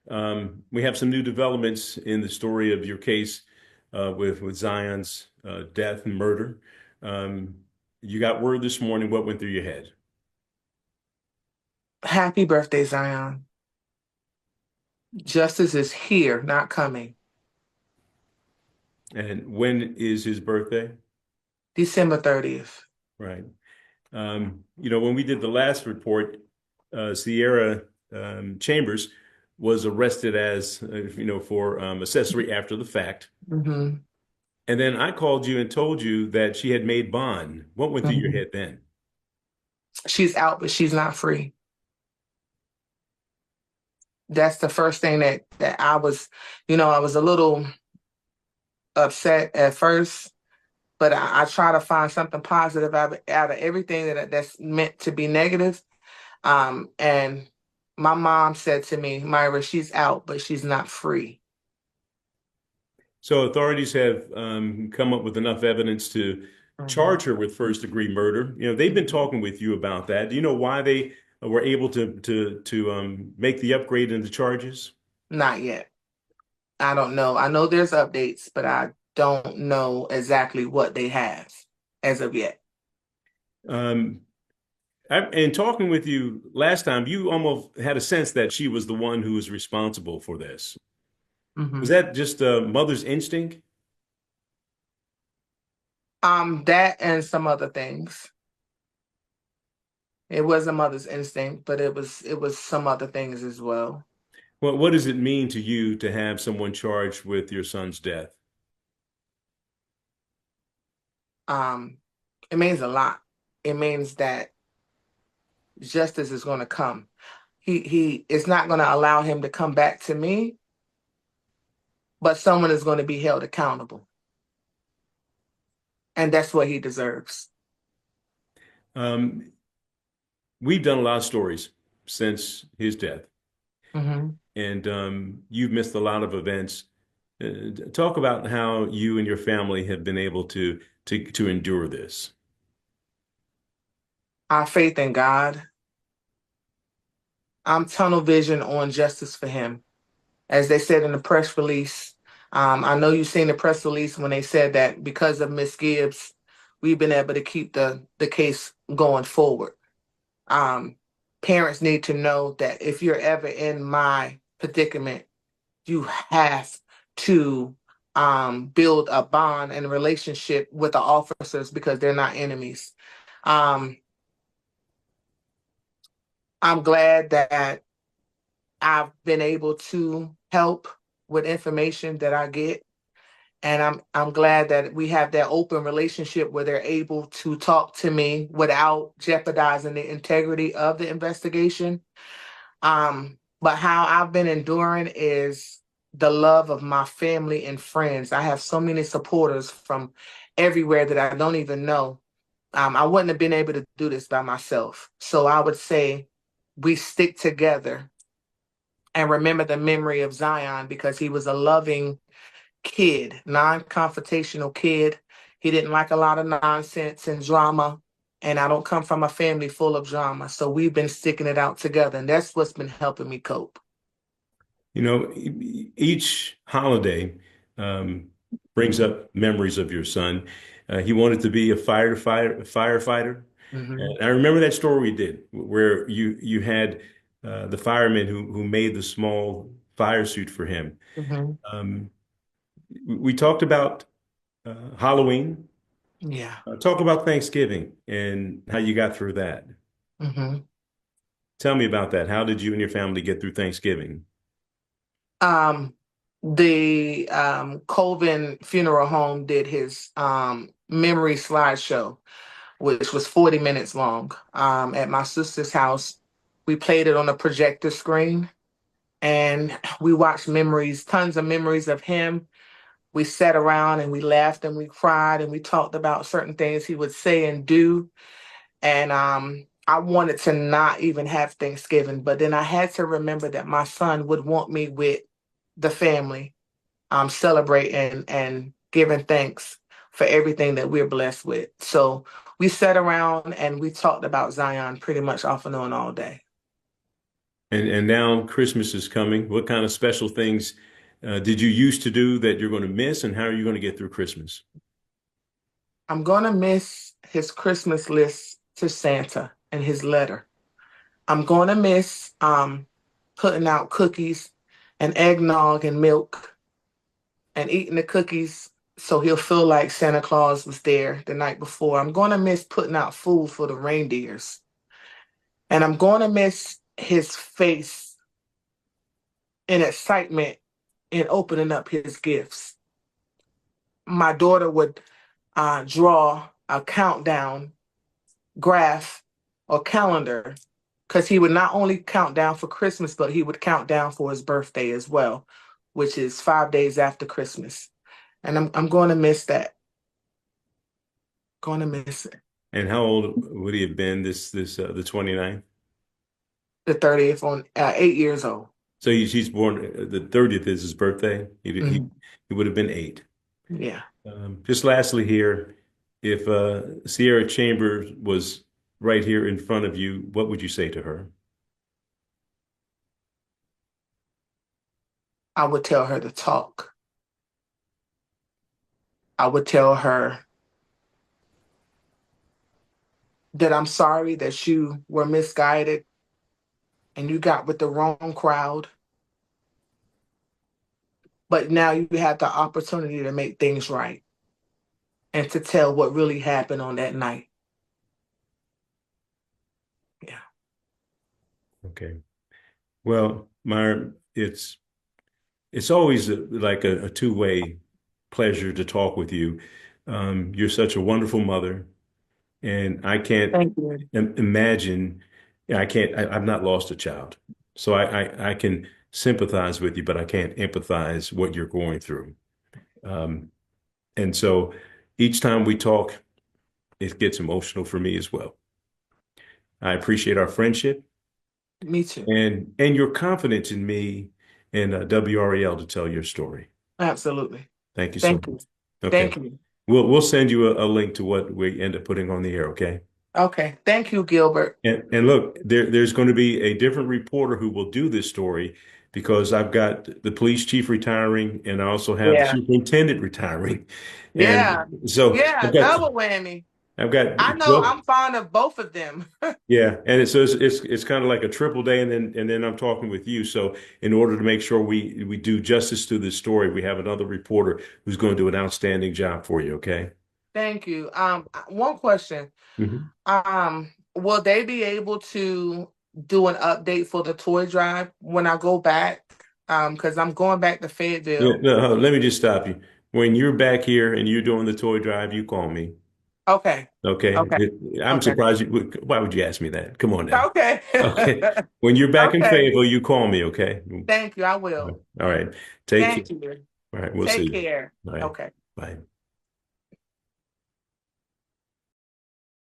We have some new developments in the story of your case with Zion's death and murder. Um, you got word this morning. What went through your head? Happy birthday, Zion. Justice is here, not coming. And when is his birthday? December 30th. Right. When we did the last report, Sierra Chambers was arrested as, for accessory after the fact. hmm And then I called you and told you that she had made bond. What went through your hmm head then? She's out, but she's not free. That's the first thing that I was a little upset at first, but I try to find something positive out of everything that's meant to be negative. And my mom said to me, Myra, she's out, but she's not free. So authorities have come up with enough evidence to hmm charge her with first degree murder. They've been talking with you about that. Do you know why they were able to make the upgrade in the charges? Not yet. I don't know. I know there's updates, but I don't know exactly what they have as of yet. Um, in talking with you last time, you almost had a sense that she was the one who was responsible for this. Was hmm that just a mother's instinct? That and some other things. It was a mother's instinct, but it was some other things as well. Well, what does it mean to you to have someone charged with your son's death? Um, it means a lot. It means that justice is going to come. He is not going to allow him to come back to me, but someone is going to be held accountable, and that's what he deserves. Um, we've done a lot of stories since his death, hmm and you've missed a lot of events. Talk about how you and your family have been able to endure this. Our faith in God. I'm tunnel vision on justice for him. As they said in the press release, I know you've seen the press release when they said that because of Miss Gibbs, we've been able to keep the case going forward. Um, Parents need to know that if you're ever in my predicament, you have to build a bond and a relationship with the officers because they're not enemies. Um, I'm glad that I've been able to help with information that I get. And I'm glad that we have that open relationship where they're able to talk to me without jeopardizing the integrity of the investigation. But how I've been enduring is the love of my family and friends. I have so many supporters from everywhere that I don't even know. I wouldn't have been able to do this by myself. So I would say we stick together and remember the memory of Zion because he was a loving kid, non-confrontational kid. He didn't like a lot of nonsense and drama. And I don't come from a family full of drama. So we've been sticking it out together. And that's what's been helping me cope. Each holiday brings up memories of your son. He wanted to be a firefighter. hmm And I remember that story we did where you had the fireman who made the small fire suit for him. hmm Um, we talked about Halloween. Yeah. Talk about Thanksgiving and how you got through that. hmm Tell me about that. How did you and your family get through Thanksgiving? Um, the Colvin Funeral Home did his memory slideshow, which was 40 minutes long. At my sister's house, we played it on a projector screen and we watched memories, tons of memories of him. We sat around and we laughed and we cried and we talked about certain things he would say and do. And I wanted to not even have Thanksgiving, but then I had to remember that my son would want me with the family, celebrating and giving thanks for everything that we're blessed with. So we sat around and we talked about Zion pretty much off and on all day. And now Christmas is coming. What kind of special things did you used to do that you're going to miss, and how are you going to get through Christmas? I'm gonna miss his Christmas list to Santa and his letter. I'm gonna miss putting out cookies and eggnog and milk and eating the cookies so he'll feel like Santa Claus was there the night before. I'm gonna miss putting out food for the reindeers. And I'm gonna miss his face in excitement in opening up his gifts. My daughter would draw a countdown graph or calendar because he would not only count down for Christmas, but he would count down for his birthday as well, which is 5 days after Christmas. And I'm going to miss that. Going to miss it. And how old would he have been this the 29th? The 30th on 8 years old. So he's born the 30th is his birthday. Mhm. He would have been 8. Yeah. Just lastly here, if Sierra Chambers was right here in front of you, what would you say to her? I would tell her to talk. I would tell her that I'm sorry that you were misguided and you got with the wrong crowd. But now you have the opportunity to make things right and to tell what really happened on that night. Yeah. Okay. Well, Myra, it's always like a two-way pleasure to talk with you. You're such a wonderful mother, and I can't Thank you. imagine. I've not lost a child, so I can sympathize with you, but I can't empathize what you're going through. Um, and so each time we talk, it gets emotional for me as well. I appreciate our friendship Me too. and your confidence in me and WRAL to tell your story. Absolutely. Thank you so Thank you. much. Okay. Thank you. We'll send you a link to what we end up putting on the air, okay? Okay. Thank you, Gilbert. And look, there's going to be a different reporter who will do this story because I've got the police chief retiring and I also have the Yeah. superintendent retiring. Yeah. And so Yeah. Double whammy. I've got I know 12. I'm fond of both of them. Yeah, and it's kind of like a triple day, and then I'm talking with you. So in order to make sure we do justice to this story, we have another reporter who's going to do an outstanding job for you. Okay. Thank you. One question. Mhm. Will they be able to do an update for the toy drive when I go back? Because I'm going back to Yeah, Fayetteville. no, let me just stop you. When you're back here and you're doing the toy drive, you call me. Okay. Okay. Okay. I'm Okay. surprised why would you ask me that? Come on now. Okay. Okay. When you're back in Okay. Fayetteville, you call me. Okay. Thank you. I will. All right. Take care. Thank you. All right. We'll see Take you. care. All right. Okay. Bye.